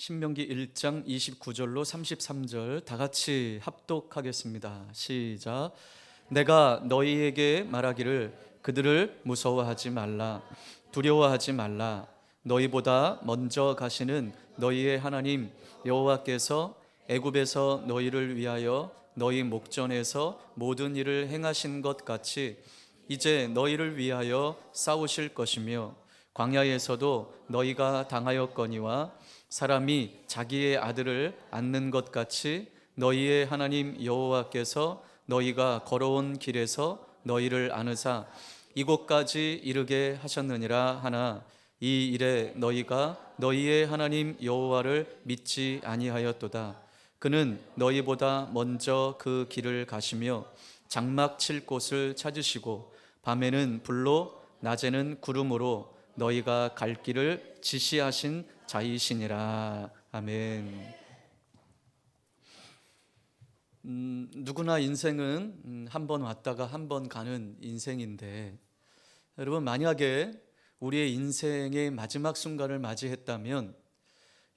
신명기 1장 29절로 33절 다 같이 합독하겠습니다. 시작. 내가 너희에게 말하기를 그들을 무서워하지 말라, 두려워하지 말라. 너희보다 먼저 가시는 너희의 하나님 여호와께서 애굽에서 너희를 위하여 너희 목전에서 모든 일을 행하신 것 같이 이제 너희를 위하여 싸우실 것이며, 광야에서도 너희가 당하였거니와 사람이 자기의 아들을 안는 것 같이 너희의 하나님 여호와께서 너희가 걸어온 길에서 너희를 안으사 이곳까지 이르게 하셨느니라 하나, 이 일에 너희가 너희의 하나님 여호와를 믿지 아니하였도다. 그는 너희보다 먼저 그 길을 가시며 장막 칠 곳을 찾으시고 밤에는 불로 낮에는 구름으로 너희가 갈 길을 지시하신 자이시니라. 아멘. 누구나 인생은 한 번 왔다가 한 번 가는 인생인데, 여러분 만약에 우리의 인생의 마지막 순간을 맞이했다면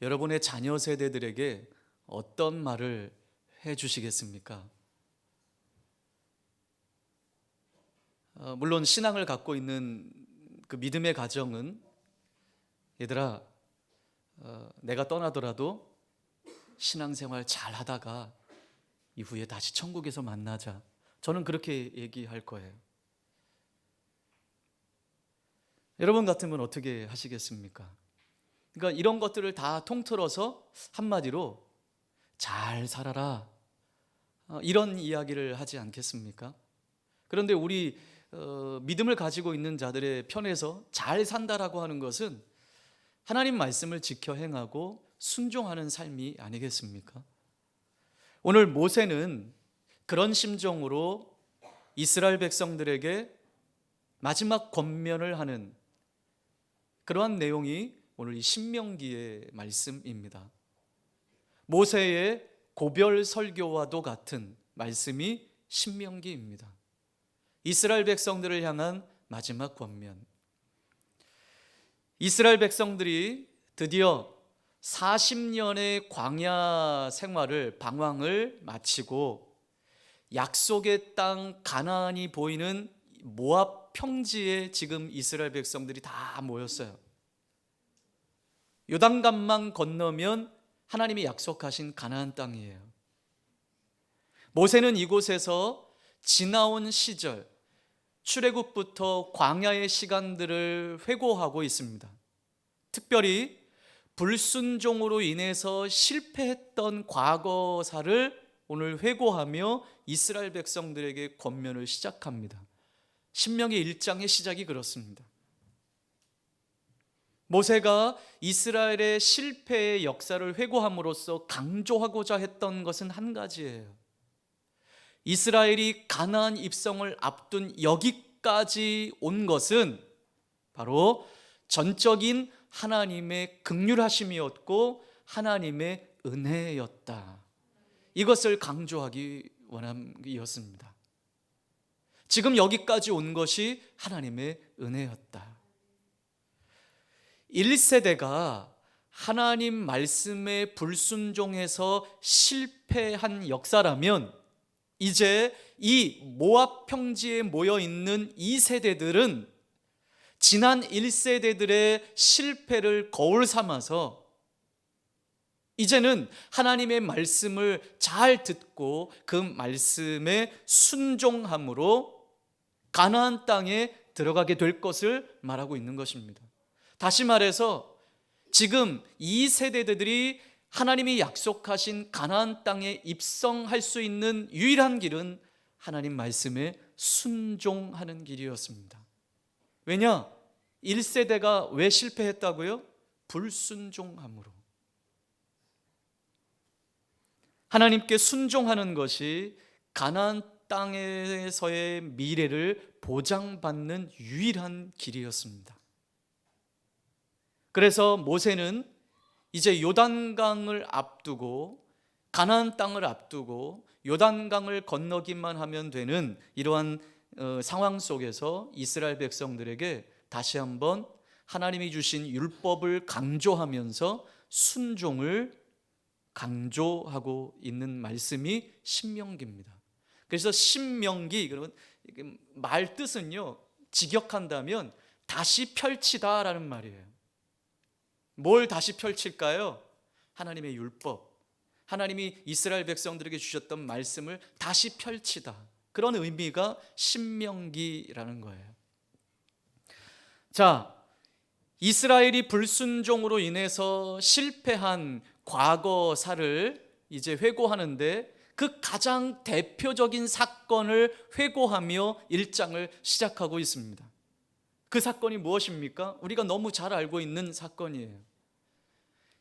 여러분의 자녀 세대들에게 어떤 말을 해주시겠습니까? 물론 신앙을 갖고 있는 그 믿음의 가정은 얘들아, 내가 떠나더라도 신앙생활 잘 하다가 이후에 다시 천국에서 만나자, 저는 그렇게 얘기할 거예요. 여러분 같으면 어떻게 하시겠습니까? 그러니까 이런 것들을 다 통틀어서 한마디로 잘 살아라, 이런 이야기를 하지 않겠습니까? 그런데 우리 믿음을 가지고 있는 자들의 편에서 잘 산다라고 하는 것은 하나님 말씀을 지켜 행하고 순종하는 삶이 아니겠습니까? 오늘 모세는 그런 심정으로 이스라엘 백성들에게 마지막 권면을 하는 그러한 내용이 오늘 이 신명기의 말씀입니다. 모세의 고별 설교와도 같은 말씀이 신명기입니다. 이스라엘 백성들을 향한 마지막 권면. 이스라엘 백성들이 드디어 40년의 광야 생활을, 방황을 마치고 약속의 땅 가나안이 보이는 모압 평지에 지금 이스라엘 백성들이 다 모였어요. 요단강만 건너면 하나님이 약속하신 가나안 땅이에요. 모세는 이곳에서 지나온 시절, 출애굽부터 광야의 시간들을 회고하고 있습니다. 특별히 불순종으로 인해서 실패했던 과거사를 오늘 회고하며 이스라엘 백성들에게 권면을 시작합니다. 신명기 1장의 시작이 그렇습니다. 모세가 이스라엘의 실패의 역사를 회고함으로써 강조하고자 했던 것은 한 가지예요. 이스라엘이 가나안 입성을 앞둔 여기까지 온 것은 바로 전적인 하나님의 긍휼하심이었고 하나님의 은혜였다. 이것을 강조하기 원함이었습니다. 지금 여기까지 온 것이 하나님의 은혜였다. 1세대가 하나님 말씀에 불순종해서 실패한 역사라면, 이제 이 모압 평지에 모여 있는 2세대들은 지난 1세대들의 실패를 거울 삼아서 이제는 하나님의 말씀을 잘 듣고 그 말씀에 순종함으로 가나안 땅에 들어가게 될 것을 말하고 있는 것입니다. 다시 말해서 지금 이 세대들이 하나님이 약속하신 가나안 땅에 입성할 수 있는 유일한 길은 하나님 말씀에 순종하는 길이었습니다. 왜냐? 1세대가 왜 실패했다고요? 불순종함으로. 하나님께 순종하는 것이 가나안 땅에서의 미래를 보장받는 유일한 길이었습니다. 그래서 모세는 이제 요단강을 앞두고, 가나안 땅을 앞두고 요단강을 건너기만 하면 되는 이러한 상황 속에서 이스라엘 백성들에게 다시 한번 하나님이 주신 율법을 강조하면서 순종을 강조하고 있는 말씀이 신명기입니다. 그래서 신명기, 그러면 말 뜻은요, 직역한다면 다시 펼치다라는 말이에요. 뭘 다시 펼칠까요? 하나님의 율법, 하나님이 이스라엘 백성들에게 주셨던 말씀을 다시 펼치다, 그런 의미가 신명기라는 거예요. 자, 이스라엘이 불순종으로 인해서 실패한 과거사를 이제 회고하는데, 그 가장 대표적인 사건을 회고하며 1장을 시작하고 있습니다. 그 사건이 무엇입니까? 우리가 너무 잘 알고 있는 사건이에요.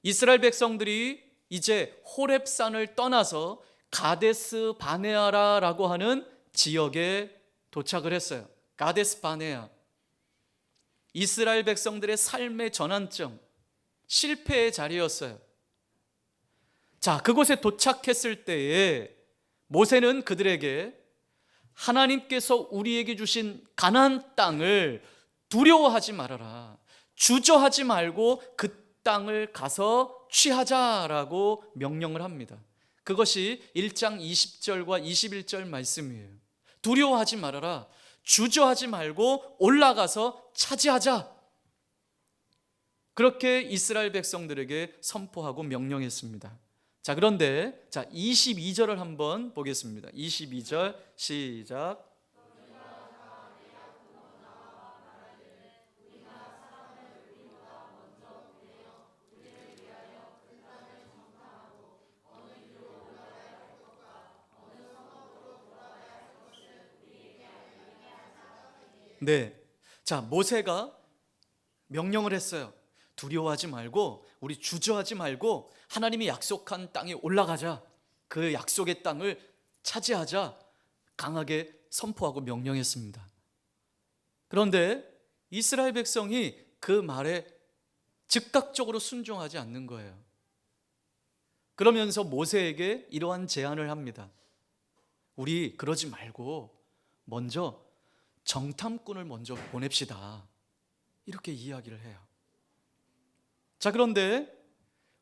이스라엘 백성들이 이제 호렙산을 떠나서 가데스 바네아라라고 하는 지역에 도착을 했어요. 가데스 바네아, 이스라엘 백성들의 삶의 전환점, 실패의 자리였어요. 자, 그곳에 도착했을 때에 모세는 그들에게 하나님께서 우리에게 주신 가나안 땅을 두려워하지 말아라, 주저하지 말고 그 땅을 가서 취하자라고 명령을 합니다. 그것이 1장 20절과 21절 말씀이에요. 두려워하지 말아라, 주저하지 말고 올라가서 차지하자, 그렇게 이스라엘 백성들에게 선포하고 명령했습니다. 자, 그런데 22절을 한번 보겠습니다. 22절 시작. 네. 자, 모세가 명령을 했어요. 두려워하지 말고, 우리 주저하지 말고 하나님이 약속한 땅에 올라가자, 그 약속의 땅을 차지하자, 강하게 선포하고 명령했습니다. 그런데 이스라엘 백성이 그 말에 즉각적으로 순종하지 않는 거예요. 그러면서 모세에게 이러한 제안을 합니다. 우리 그러지 말고 먼저 정탐꾼을 먼저 보냅시다, 이렇게 이야기를 해요. 자, 그런데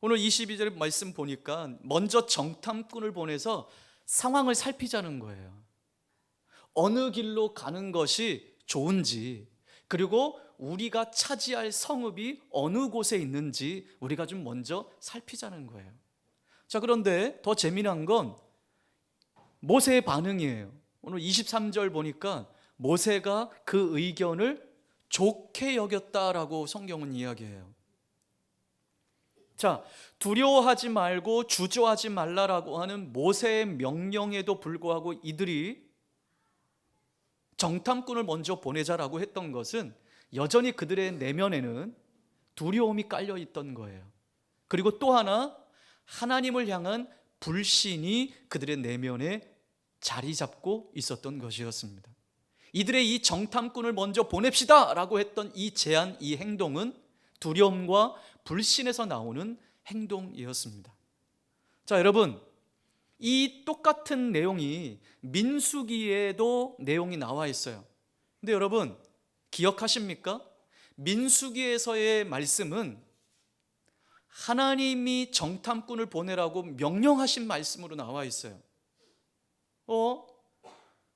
오늘 22절 말씀 보니까 먼저 정탐꾼을 보내서 상황을 살피자는 거예요. 어느 길로 가는 것이 좋은지, 그리고 우리가 차지할 성읍이 어느 곳에 있는지 우리가 좀 먼저 살피자는 거예요. 자, 그런데 더 재미난 건 모세의 반응이에요. 오늘 23절 보니까 모세가 그 의견을 좋게 여겼다라고 성경은 이야기해요. 자, 두려워하지 말고 주저하지 말라라고 하는 모세의 명령에도 불구하고 이들이 정탐꾼을 먼저 보내자라고 했던 것은 여전히 그들의 내면에는 두려움이 깔려 있던 거예요. 그리고 또 하나, 하나님을 향한 불신이 그들의 내면에 자리 잡고 있었던 것이었습니다. 이들의 이 정탐꾼을 먼저 보냅시다 라고 했던 이 제안, 이 행동은 두려움과 불신에서 나오는 행동이었습니다. 자, 여러분, 이 똑같은 내용이 민수기에도 내용이 나와 있어요. 근데 여러분 기억하십니까? 민수기에서의 말씀은 하나님이 정탐꾼을 보내라고 명령하신 말씀으로 나와 있어요.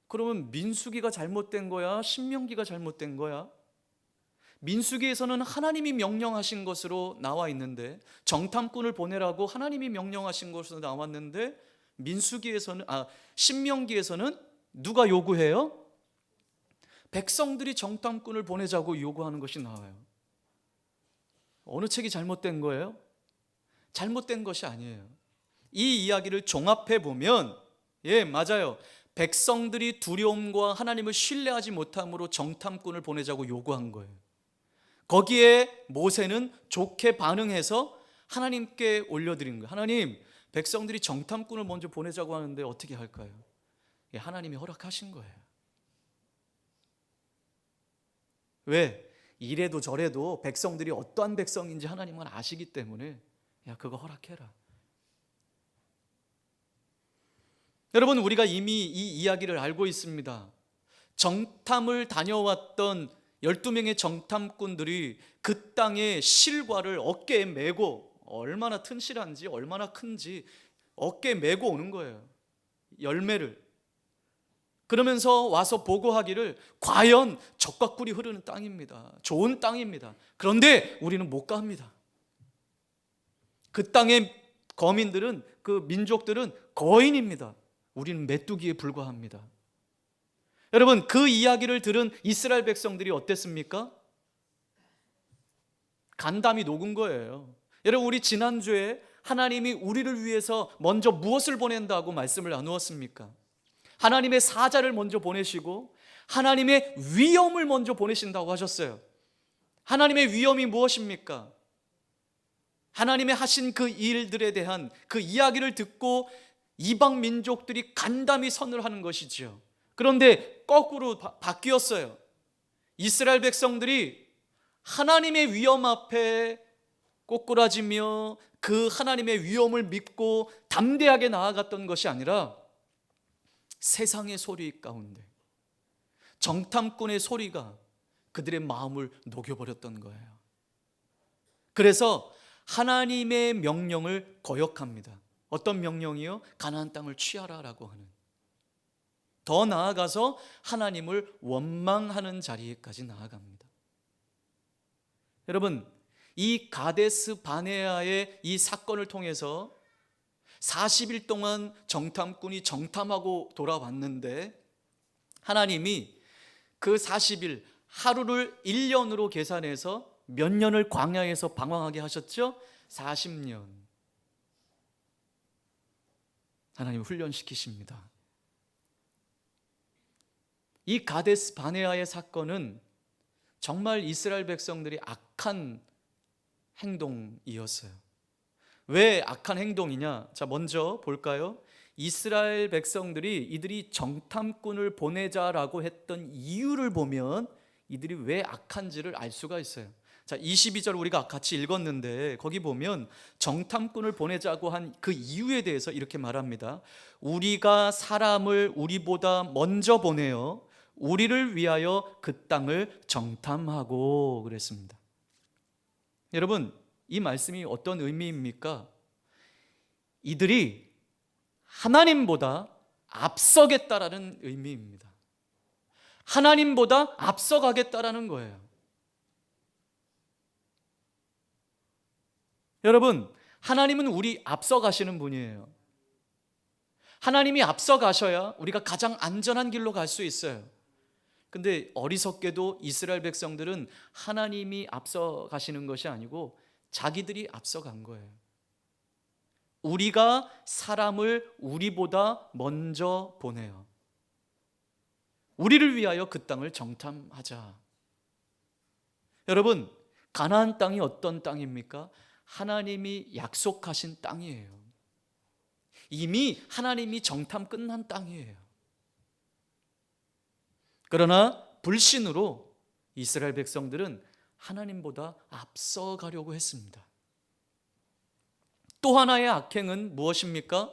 그러면 민수기가 잘못된 거야? 신명기가 잘못된 거야? 민수기에서는 하나님이 명령하신 것으로 나와 있는데, 정탐꾼을 보내라고 하나님이 명령하신 것으로 나왔는데, 신명기에서는 누가 요구해요? 백성들이 정탐꾼을 보내자고 요구하는 것이 나와요. 어느 책이 잘못된 거예요? 잘못된 것이 아니에요. 이 이야기를 종합해 보면, 맞아요. 백성들이 두려움과 하나님을 신뢰하지 못함으로 정탐꾼을 보내자고 요구한 거예요. 거기에 모세는 좋게 반응해서 하나님께 올려드린 거예요. 하나님, 백성들이 정탐꾼을 먼저 보내자고 하는데 어떻게 할까요? 하나님이 허락하신 거예요. 왜? 이래도 저래도 백성들이 어떠한 백성인지 하나님은 아시기 때문에 그거 허락해라. 여러분, 우리가 이미 이 이야기를 알고 있습니다. 정탐을 다녀왔던 12명의 정탐꾼들이 그 땅의 실과를 어깨에 메고 얼마나 튼실한지, 얼마나 큰지 어깨에 메고 오는 거예요. 열매를. 그러면서 와서 보고하기를 과연 젖과 꿀이 흐르는 땅입니다. 좋은 땅입니다. 그런데 우리는 못 갑니다. 그 땅의 거민들은, 그 민족들은 거인입니다. 우리는 메뚜기에 불과합니다. 여러분, 그 이야기를 들은 이스라엘 백성들이 어땠습니까? 간담이 녹은 거예요. 여러분, 우리 지난주에 하나님이 우리를 위해서 먼저 무엇을 보낸다고 말씀을 나누었습니까? 하나님의 사자를 먼저 보내시고 하나님의 위엄을 먼저 보내신다고 하셨어요. 하나님의 위엄이 무엇입니까? 하나님의 하신 그 일들에 대한 그 이야기를 듣고 이방 민족들이 간담이 선을 하는 것이지요. 그런데 거꾸로 바뀌었어요. 이스라엘 백성들이 하나님의 위엄 앞에 꼬꾸라지며 그 하나님의 위엄을 믿고 담대하게 나아갔던 것이 아니라 세상의 소리 가운데 정탐꾼의 소리가 그들의 마음을 녹여버렸던 거예요. 그래서 하나님의 명령을 거역합니다. 어떤 명령이요? 가나안 땅을 취하라라고 하는. 더 나아가서 하나님을 원망하는 자리에까지 나아갑니다. 여러분, 이 가데스 바네아의 이 사건을 통해서 40일 동안 정탐꾼이 정탐하고 돌아왔는데 하나님이 그 40일 하루를 1년으로 계산해서 몇 년을 광야에서 방황하게 하셨죠? 40년. 하나님 훈련시키십니다. 이 가데스 바네아의 사건은 정말 이스라엘 백성들이 악한 행동이었어요. 왜 악한 행동이냐? 자, 먼저 볼까요? 이스라엘 백성들이 이들이 정탐꾼을 보내자라고 했던 이유를 보면 이들이 왜 악한지를 알 수가 있어요. 자, 22절 우리가 같이 읽었는데 거기 보면 정탐꾼을 보내자고 한 그 이유에 대해서 이렇게 말합니다. 우리가 사람을 우리보다 먼저 보내어 우리를 위하여 그 땅을 정탐하고 그랬습니다. 여러분, 이 말씀이 어떤 의미입니까? 이들이 하나님보다 앞서겠다라는 의미입니다. 하나님보다 앞서가겠다라는 거예요. 여러분, 하나님은 우리 앞서가시는 분이에요. 하나님이 앞서가셔야 우리가 가장 안전한 길로 갈 수 있어요. 근데 어리석게도 이스라엘 백성들은 하나님이 앞서가시는 것이 아니고 자기들이 앞서간 거예요. 우리가 사람을 우리보다 먼저 보내요. 우리를 위하여 그 땅을 정탐하자. 여러분, 가나안 땅이 어떤 땅입니까? 하나님이 약속하신 땅이에요. 이미 하나님이 정탐 끝난 땅이에요. 그러나 불신으로 이스라엘 백성들은 하나님보다 앞서가려고 했습니다. 또 하나의 악행은 무엇입니까?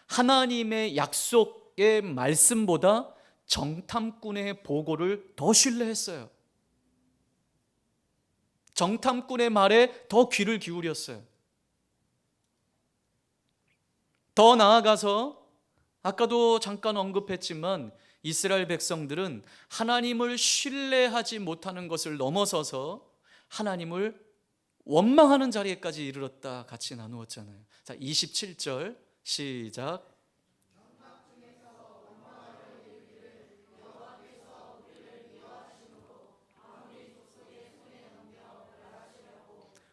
하나님의 약속의 말씀보다 정탐꾼의 보고를 더 신뢰했어요. 정탐꾼의 말에 더 귀를 기울였어요. 더 나아가서 아까도 잠깐 언급했지만 이스라엘 백성들은 하나님을 신뢰하지 못하는 것을 넘어서서 하나님을 원망하는 자리에까지 이르렀다 같이 나누었잖아요. 자, 27절 시작.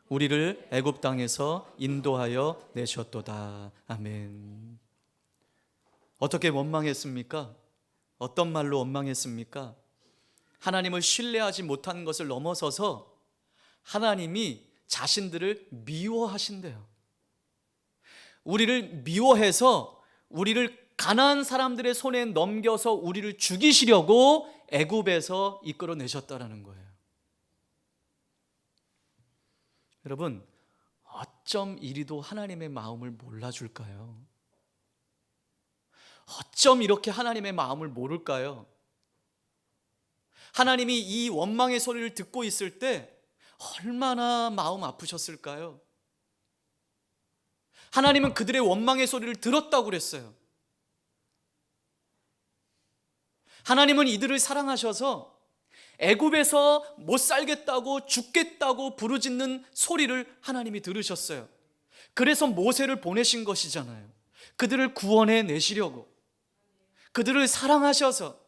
우리를 애굽 땅에서 인도하여 내셨도다. 아멘. 어떻게 원망했습니까? 어떤 말로 원망했습니까? 하나님을 신뢰하지 못한 것을 넘어서서 하나님이 자신들을 미워하신대요. 우리를 미워해서 우리를 가나안 사람들의 손에 넘겨서 우리를 죽이시려고 애굽에서 이끌어내셨다라는 거예요. 여러분, 어쩜 이리도 하나님의 마음을 몰라줄까요? 어쩜 이렇게 하나님의 마음을 모를까요? 하나님이 이 원망의 소리를 듣고 있을 때 얼마나 마음 아프셨을까요? 하나님은 그들의 원망의 소리를 들었다고 그랬어요. 하나님은 이들을 사랑하셔서 애굽에서 못 살겠다고 죽겠다고 부르짖는 소리를 하나님이 들으셨어요. 그래서 모세를 보내신 것이잖아요. 그들을 구원해 내시려고, 그들을 사랑하셔서,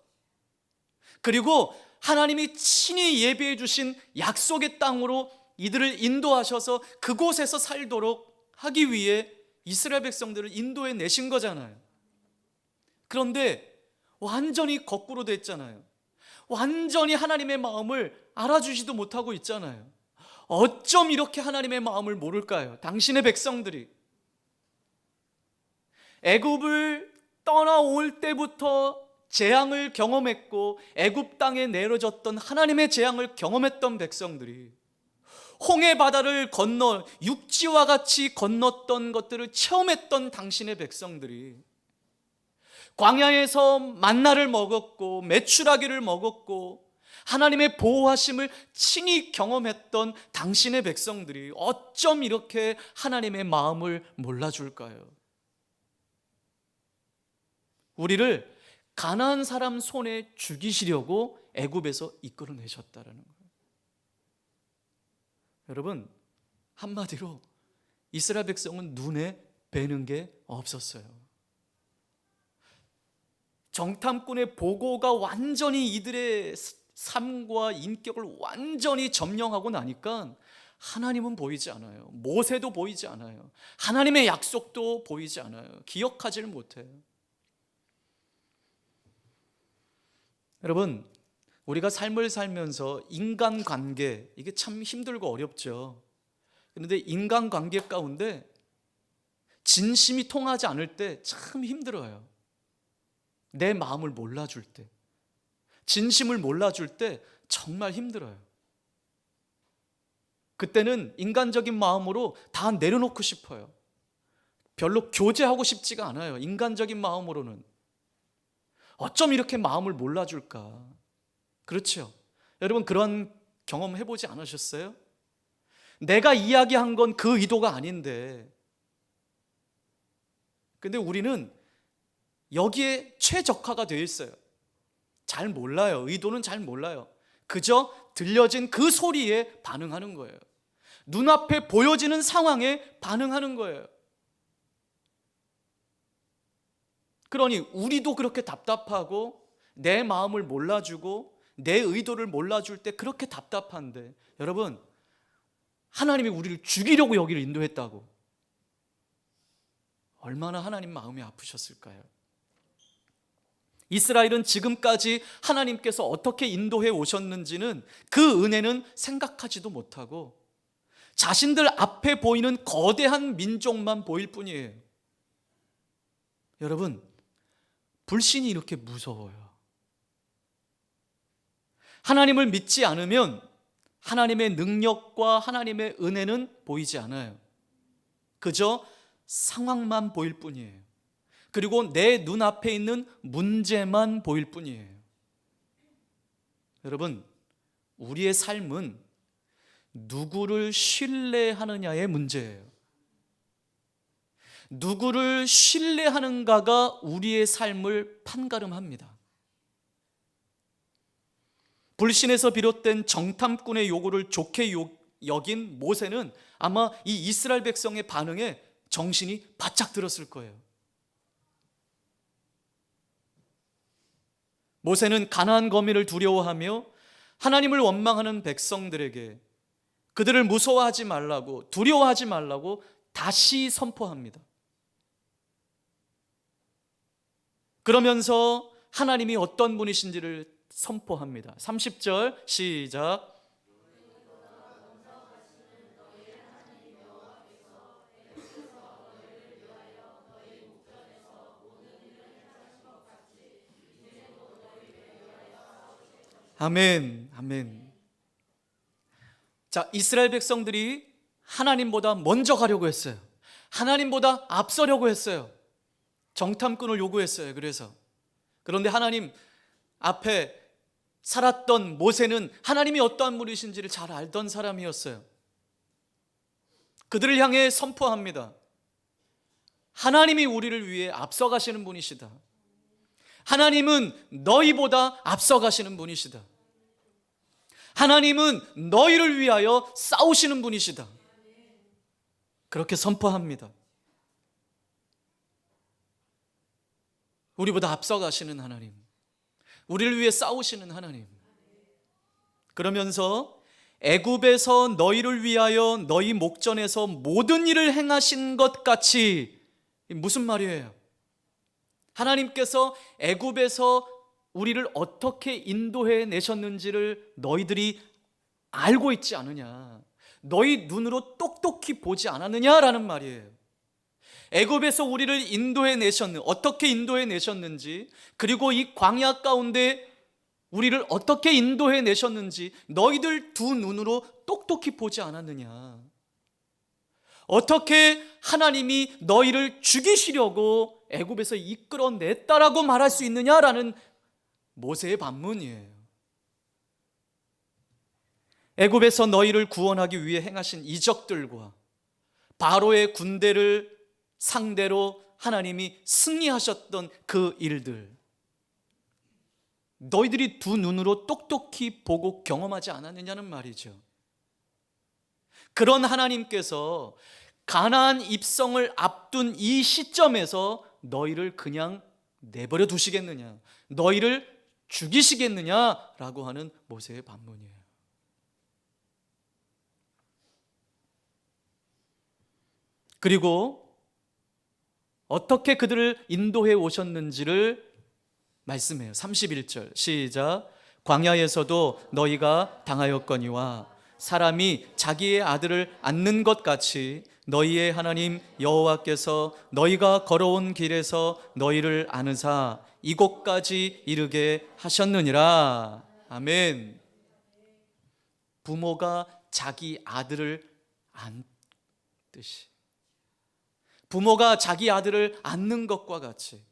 그리고 하나님이 친히 예비해 주신 약속의 땅으로 이들을 인도하셔서 그곳에서 살도록 하기 위해 이스라엘 백성들을 인도해 내신 거잖아요. 그런데 완전히 거꾸로 됐잖아요. 완전히 하나님의 마음을 알아주지도 못하고 있잖아요. 어쩜 이렇게 하나님의 마음을 모를까요? 당신의 백성들이 애굽을 떠나올 때부터 재앙을 경험했고 애굽 땅에 내려졌던 하나님의 재앙을 경험했던 백성들이 홍해 바다를 건너 육지와 같이 건넜던 것들을 체험했던 당신의 백성들이 광야에서 만나를 먹었고 메추라기를 먹었고 하나님의 보호하심을 친히 경험했던 당신의 백성들이 어쩜 이렇게 하나님의 마음을 몰라줄까요? 우리를 가나안 사람 손에 죽이시려고 애굽에서 이끌어내셨다라는 거예요. 여러분, 한마디로 이스라엘 백성은 눈에 뵈는 게 없었어요. 정탐꾼의 보고가 완전히 이들의 삶과 인격을 완전히 점령하고 나니까 하나님은 보이지 않아요. 모세도 보이지 않아요. 하나님의 약속도 보이지 않아요. 기억하지를 못해요. 여러분, 우리가 삶을 살면서 인간관계, 이게 참 힘들고 어렵죠. 그런데 인간관계 가운데 진심이 통하지 않을 때 참 힘들어요. 내 마음을 몰라줄 때, 진심을 몰라줄 때 정말 힘들어요. 그때는 인간적인 마음으로 다 내려놓고 싶어요. 별로 교제하고 싶지가 않아요. 인간적인 마음으로는. 어쩜 이렇게 마음을 몰라줄까? 그렇죠? 여러분, 그런 경험 해보지 않으셨어요? 내가 이야기한 건 그 의도가 아닌데, 근데 우리는 여기에 최적화가 되어 있어요. 잘 몰라요. 의도는 잘 몰라요. 그저 들려진 그 소리에 반응하는 거예요. 눈앞에 보여지는 상황에 반응하는 거예요. 그러니 우리도 그렇게 답답하고 내 마음을 몰라주고 내 의도를 몰라줄 때 그렇게 답답한데, 여러분, 하나님이 우리를 죽이려고 여기를 인도했다고. 얼마나 하나님 마음이 아프셨을까요? 이스라엘은 지금까지 하나님께서 어떻게 인도해 오셨는지는 그 은혜는 생각하지도 못하고 자신들 앞에 보이는 거대한 민족만 보일 뿐이에요. 여러분, 불신이 이렇게 무서워요. 하나님을 믿지 않으면 하나님의 능력과 하나님의 은혜는 보이지 않아요. 그저 상황만 보일 뿐이에요. 그리고 내 눈앞에 있는 문제만 보일 뿐이에요. 여러분, 우리의 삶은 누구를 신뢰하느냐의 문제예요. 누구를 신뢰하는가가 우리의 삶을 판가름합니다. 불신에서 비롯된 정탐꾼의 요구를 좋게 여긴 모세는 아마 이 이스라엘 백성의 반응에 정신이 바짝 들었을 거예요. 모세는 가나안 거민을 두려워하며 하나님을 원망하는 백성들에게 그들을 무서워하지 말라고, 두려워하지 말라고 다시 선포합니다. 그러면서 하나님이 어떤 분이신지를 선포합니다. 30절 시작. 아멘, 아멘. 자, 이스라엘 백성들이 하나님보다 먼저 가려고 했어요. 하나님보다 앞서려고 했어요. 정탐꾼을 요구했어요. 그런데 하나님 앞에 살았던 모세는 하나님이 어떠한 분이신지를 잘 알던 사람이었어요. 그들을 향해 선포합니다. 하나님이 우리를 위해 앞서가시는 분이시다. 하나님은 너희보다 앞서가시는 분이시다. 하나님은 너희를 위하여 싸우시는 분이시다. 그렇게 선포합니다. 우리보다 앞서가시는 하나님, 우리를 위해 싸우시는 하나님. 그러면서 애굽에서 너희를 위하여 너희 목전에서 모든 일을 행하신 것 같이, 무슨 말이에요? 하나님께서 애굽에서 우리를 어떻게 인도해 내셨는지를 너희들이 알고 있지 않느냐, 너희 눈으로 똑똑히 보지 않았느냐라는 말이에요. 애굽에서 우리를 인도해 내셨는, 어떻게 인도해 내셨는지, 그리고 이 광야 가운데 우리를 어떻게 인도해 내셨는지 너희들 두 눈으로 똑똑히 보지 않았느냐. 어떻게 하나님이 너희를 죽이시려고 애굽에서 이끌어냈다라고 말할 수 있느냐라는 모세의 반문이에요. 애굽에서 너희를 구원하기 위해 행하신 이적들과 바로의 군대를 상대로 하나님이 승리하셨던 그 일들, 너희들이 두 눈으로 똑똑히 보고 경험하지 않았느냐는 말이죠. 그런 하나님께서 가나안 입성을 앞둔 이 시점에서 너희를 그냥 내버려 두시겠느냐, 너희를 죽이시겠느냐라고 하는 모세의 반문이에요. 그리고 어떻게 그들을 인도해 오셨는지를 말씀해요. 31절 시작. 광야에서도 너희가 당하였거니와 사람이 자기의 아들을 안는 것 같이 너희의 하나님 여호와께서 너희가 걸어온 길에서 너희를 안으사 이곳까지 이르게 하셨느니라. 아멘. 부모가 자기 아들을 안듯이, 부모가 자기 아들을 안는 것과 같이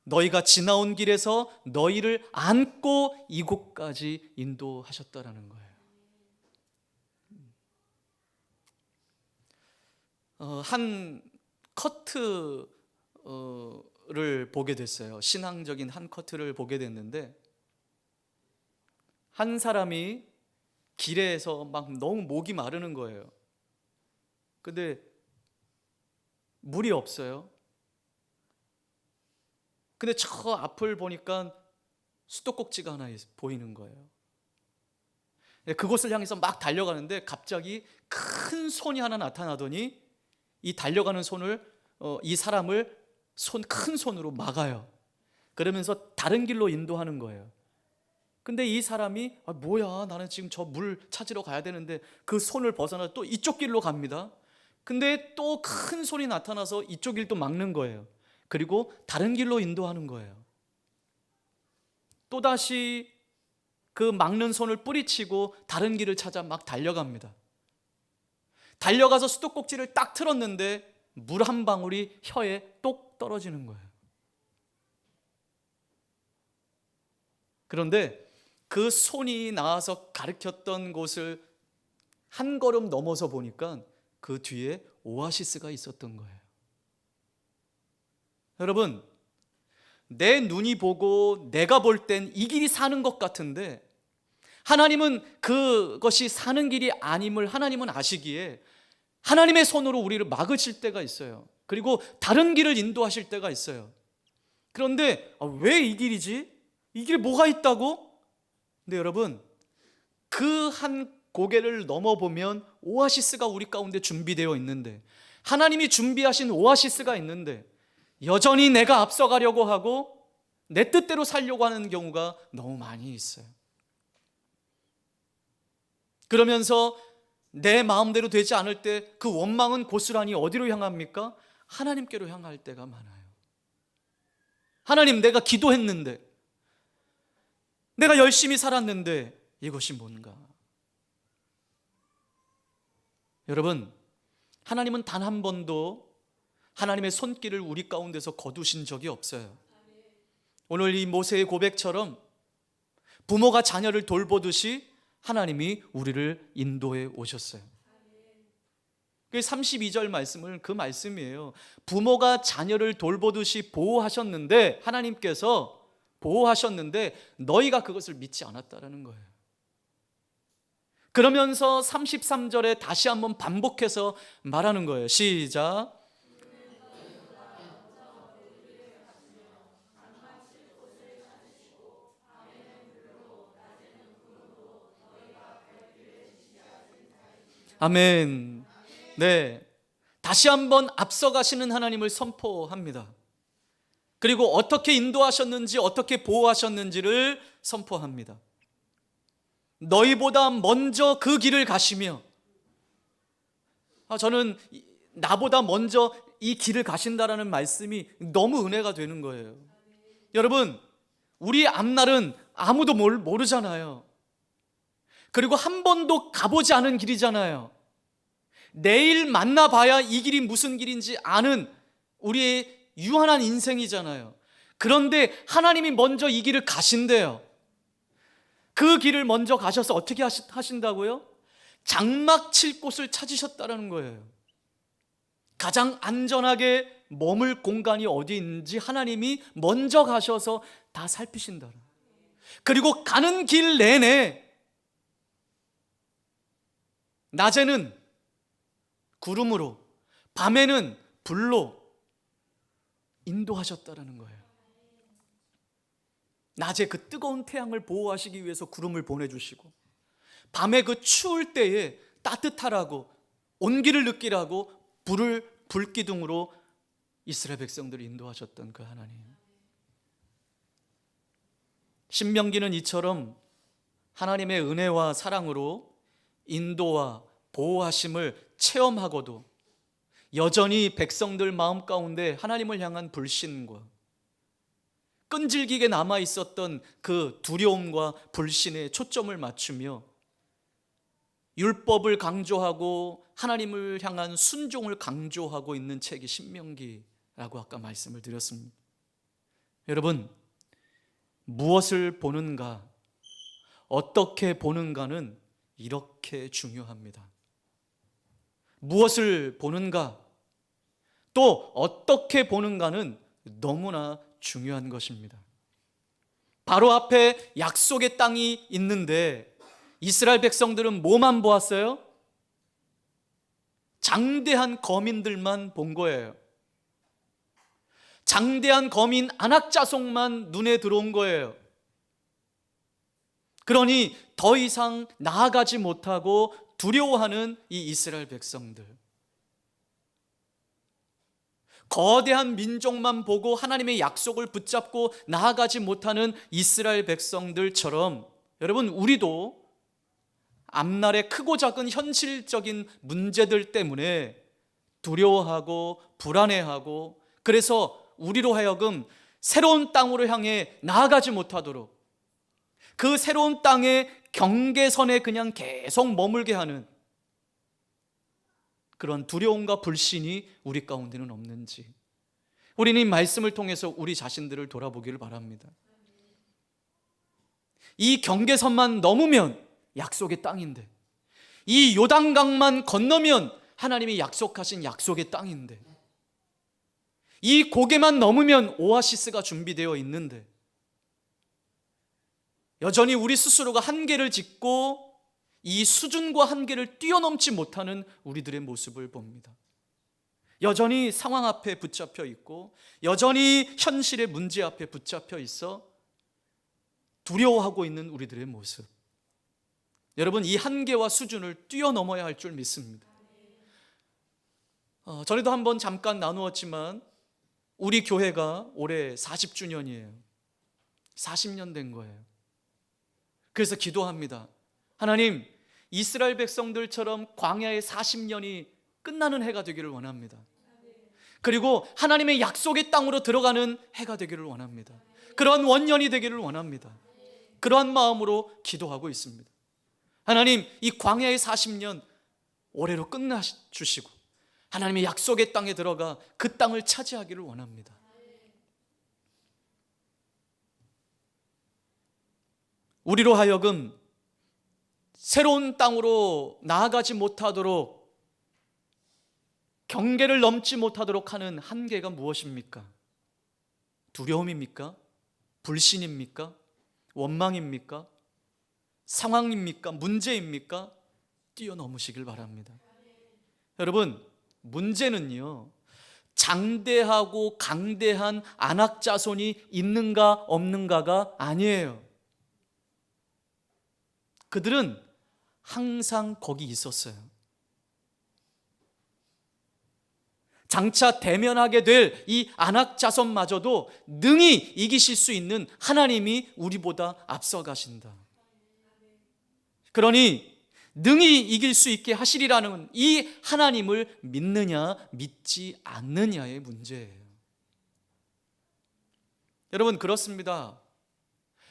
너희가 지나온 길에서 너희를 안고 이곳까지 인도하셨다라는 거예요. 한 커트를 보게 됐어요. 신앙적인 한 커트를 보게 됐는데, 한 사람이 길에서 막 너무 목이 마르는 거예요. 근데 물이 없어요. 근데 저 앞을 보니까 수도꼭지가 하나 보이는 거예요. 그곳을 향해서 막 달려가는데 갑자기 큰 손이 하나 나타나더니 이 달려가는 손을, 이 사람을 큰 손으로 막아요. 그러면서 다른 길로 인도하는 거예요. 근데 이 사람이 뭐야, 나는 지금 저 물 찾으러 가야 되는데, 그 손을 벗어나 또 이쪽 길로 갑니다. 근데 또 큰 손이 나타나서 이쪽 길도 막는 거예요. 그리고 다른 길로 인도하는 거예요. 또다시 그 막는 손을 뿌리치고 다른 길을 찾아 막 달려갑니다. 달려가서 수도꼭지를 딱 틀었는데 물 한 방울이 혀에 똑 떨어지는 거예요. 그런데 그 손이 나와서 가리켰던 곳을 한 걸음 넘어서 보니까 그 뒤에 오아시스가 있었던 거예요. 여러분, 내 눈이 보고 내가 볼 땐 이 길이 사는 것 같은데, 하나님은 그것이 사는 길이 아님을 하나님은 아시기에 하나님의 손으로 우리를 막으실 때가 있어요. 그리고 다른 길을 인도하실 때가 있어요. 그런데 왜 이 길이지? 이 길에 뭐가 있다고? 근데 여러분, 그 한 고개를 넘어보면 오아시스가 우리 가운데 준비되어 있는데, 하나님이 준비하신 오아시스가 있는데 여전히 내가 앞서가려고 하고 내 뜻대로 살려고 하는 경우가 너무 많이 있어요. 그러면서 내 마음대로 되지 않을 때 그 원망은 고스란히 어디로 향합니까? 하나님께로 향할 때가 많아요. 하나님, 내가 기도했는데, 내가 열심히 살았는데 이것이 뭔가? 여러분, 하나님은 단 한 번도 하나님의 손길을 우리 가운데서 거두신 적이 없어요. 오늘 이 모세의 고백처럼 부모가 자녀를 돌보듯이 하나님이 우리를 인도해 오셨어요. 그 32절 말씀은 그 말씀이에요. 부모가 자녀를 돌보듯이 보호하셨는데, 하나님께서 보호하셨는데 너희가 그것을 믿지 않았다라는 거예요. 그러면서 33절에 다시 한번 반복해서 말하는 거예요. 시작. 아멘. 네. 다시 한번 앞서가시는 하나님을 선포합니다. 그리고 어떻게 인도하셨는지, 어떻게 보호하셨는지를 선포합니다. 너희보다 먼저 그 길을 가시며, 저는 나보다 먼저 이 길을 가신다라는 말씀이 너무 은혜가 되는 거예요. 여러분, 우리 앞날은 아무도 모르잖아요. 그리고 한 번도 가보지 않은 길이잖아요. 내일 만나봐야 이 길이 무슨 길인지 아는 우리의 유한한 인생이잖아요. 그런데 하나님이 먼저 이 길을 가신대요. 그 길을 먼저 가셔서 어떻게 하신다고요? 장막 칠 곳을 찾으셨다는 거예요. 가장 안전하게 머물 공간이 어디 있는지 하나님이 먼저 가셔서 다 살피신다. 그리고 가는 길 내내 낮에는 구름으로, 밤에는 불로 인도하셨다라는 거예요. 낮에 그 뜨거운 태양을 보호하시기 위해서 구름을 보내주시고, 밤에 그 추울 때에 따뜻하라고, 온기를 느끼라고 불기둥으로 이스라엘 백성들을 인도하셨던 그 하나님. 신명기는 이처럼 하나님의 은혜와 사랑으로 인도와 보호하심을 체험하고도 여전히 백성들 마음 가운데 하나님을 향한 불신과 끈질기게 남아 있었던 그 두려움과 불신에 초점을 맞추며 율법을 강조하고 하나님을 향한 순종을 강조하고 있는 책이 신명기라고 아까 말씀을 드렸습니다. 여러분, 무엇을 보는가, 어떻게 보는가는 이렇게 중요합니다. 무엇을 보는가, 또 어떻게 보는가는 너무나 중요한 것입니다. 바로 앞에 약속의 땅이 있는데 이스라엘 백성들은 뭐만 보았어요? 장대한 거민들만 본 거예요. 장대한 거민 아낙 자손만 눈에 들어온 거예요. 그러니 더 이상 나아가지 못하고 두려워하는 이 이스라엘 백성들, 거대한 민족만 보고 하나님의 약속을 붙잡고 나아가지 못하는 이스라엘 백성들처럼 여러분, 우리도 앞날의 크고 작은 현실적인 문제들 때문에 두려워하고 불안해하고, 그래서 우리로 하여금 새로운 땅으로 향해 나아가지 못하도록 그 새로운 땅의 경계선에 그냥 계속 머물게 하는 그런 두려움과 불신이 우리 가운데는 없는지, 우리는 이 말씀을 통해서 우리 자신들을 돌아보기를 바랍니다. 이 경계선만 넘으면 약속의 땅인데, 이 요단강만 건너면 하나님이 약속하신 약속의 땅인데, 이 고개만 넘으면 오아시스가 준비되어 있는데, 여전히 우리 스스로가 한계를 짓고 이 수준과 한계를 뛰어넘지 못하는 우리들의 모습을 봅니다. 여전히 상황 앞에 붙잡혀 있고, 여전히 현실의 문제 앞에 붙잡혀 있어 두려워하고 있는 우리들의 모습. 여러분, 이 한계와 수준을 뛰어넘어야 할 줄 믿습니다. 전에도 한번 잠깐 나누었지만 우리 교회가 올해 40주년이에요. 40년 된 거예요. 그래서 기도합니다. 하나님, 이스라엘 백성들처럼 광야의 40년이 끝나는 해가 되기를 원합니다. 그리고 하나님의 약속의 땅으로 들어가는 해가 되기를 원합니다. 그러한 원년이 되기를 원합니다. 그러한 마음으로 기도하고 있습니다. 하나님, 이 광야의 40년 올해로 끝내주시고 하나님의 약속의 땅에 들어가 그 땅을 차지하기를 원합니다. 우리로 하여금 새로운 땅으로 나아가지 못하도록 경계를 넘지 못하도록 하는 한계가 무엇입니까? 두려움입니까? 불신입니까? 원망입니까? 상황입니까? 문제입니까? 뛰어넘으시길 바랍니다. 여러분, 문제는요, 장대하고 강대한 안악자손이 있는가 없는가가 아니에요. 그들은 항상 거기 있었어요. 장차 대면하게 될 이 안악자손마저도 능히 이기실 수 있는 하나님이 우리보다 앞서가신다. 그러니 능히 이길 수 있게 하시리라는 이 하나님을 믿느냐 믿지 않느냐의 문제예요. 여러분, 그렇습니다.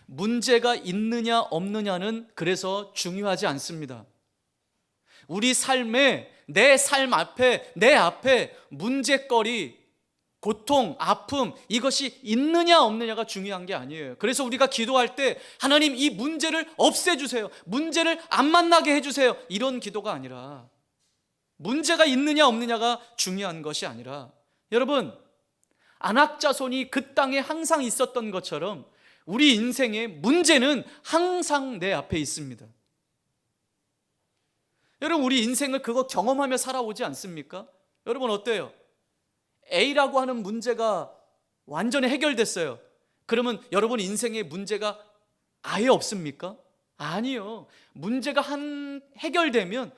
문제가 있느냐 없느냐는 그래서 중요하지 않습니다. 우리 삶에, 내 삶 앞에, 내 앞에 문제거리, 고통, 아픔, 이것이 있느냐 없느냐가 중요한 게 아니에요. 그래서 우리가 기도할 때 하나님 이 문제를 없애주세요, 문제를 안 만나게 해주세요, 이런 기도가 아니라, 문제가 있느냐 없느냐가 중요한 것이 아니라, 여러분, 안악자손이 그 땅에 항상 있었던 것처럼 우리 인생의 문제는 항상 내 앞에 있습니다. 여러분, 우리 인생을 그거 경험하며 살아오지 않습니까? 여러분, 어때요? A라고 하는 문제가 완전히 해결됐어요. 그러면 여러분 인생에 문제가 아예 없습니까? 아니요. 문제가 해결되면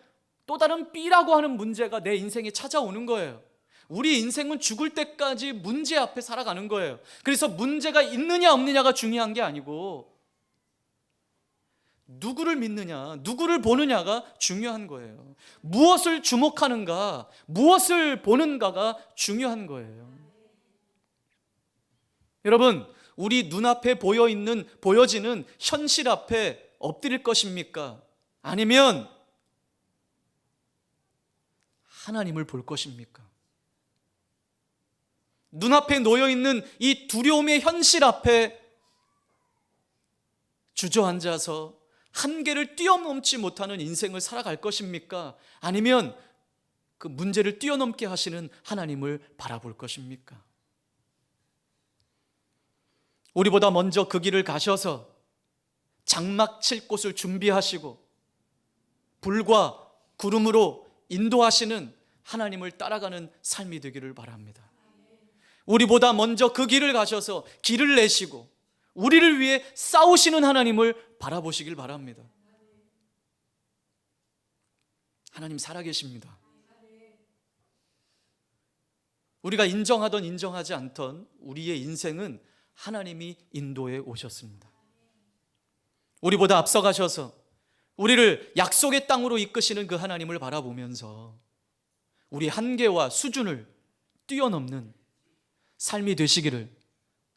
또 다른 B라고 하는 문제가 내 인생에 찾아오는 거예요. 우리 인생은 죽을 때까지 문제 앞에 살아가는 거예요. 그래서 문제가 있느냐 없느냐가 중요한 게 아니고 누구를 믿느냐, 누구를 보느냐가 중요한 거예요. 무엇을 주목하는가, 무엇을 보는가가 중요한 거예요. 여러분, 우리 눈앞에 보여지는 현실 앞에 엎드릴 것입니까? 아니면 하나님을 볼 것입니까? 눈앞에 놓여있는 이 두려움의 현실 앞에 주저앉아서 한계를 뛰어넘지 못하는 인생을 살아갈 것입니까? 아니면 그 문제를 뛰어넘게 하시는 하나님을 바라볼 것입니까? 우리보다 먼저 그 길을 가셔서 장막 칠 곳을 준비하시고 불과 구름으로 인도하시는 하나님을 따라가는 삶이 되기를 바랍니다. 우리보다 먼저 그 길을 가셔서 길을 내시고 우리를 위해 싸우시는 하나님을 바라보시길 바랍니다. 하나님 살아계십니다. 우리가 인정하던 인정하지 않던 우리의 인생은 하나님이 인도해 오셨습니다. 우리보다 앞서가셔서 우리를 약속의 땅으로 이끄시는 그 하나님을 바라보면서 우리 한계와 수준을 뛰어넘는 삶이 되시기를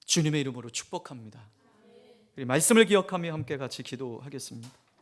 주님의 이름으로 축복합니다. 말씀을 기억하며 함께 같이 기도하겠습니다.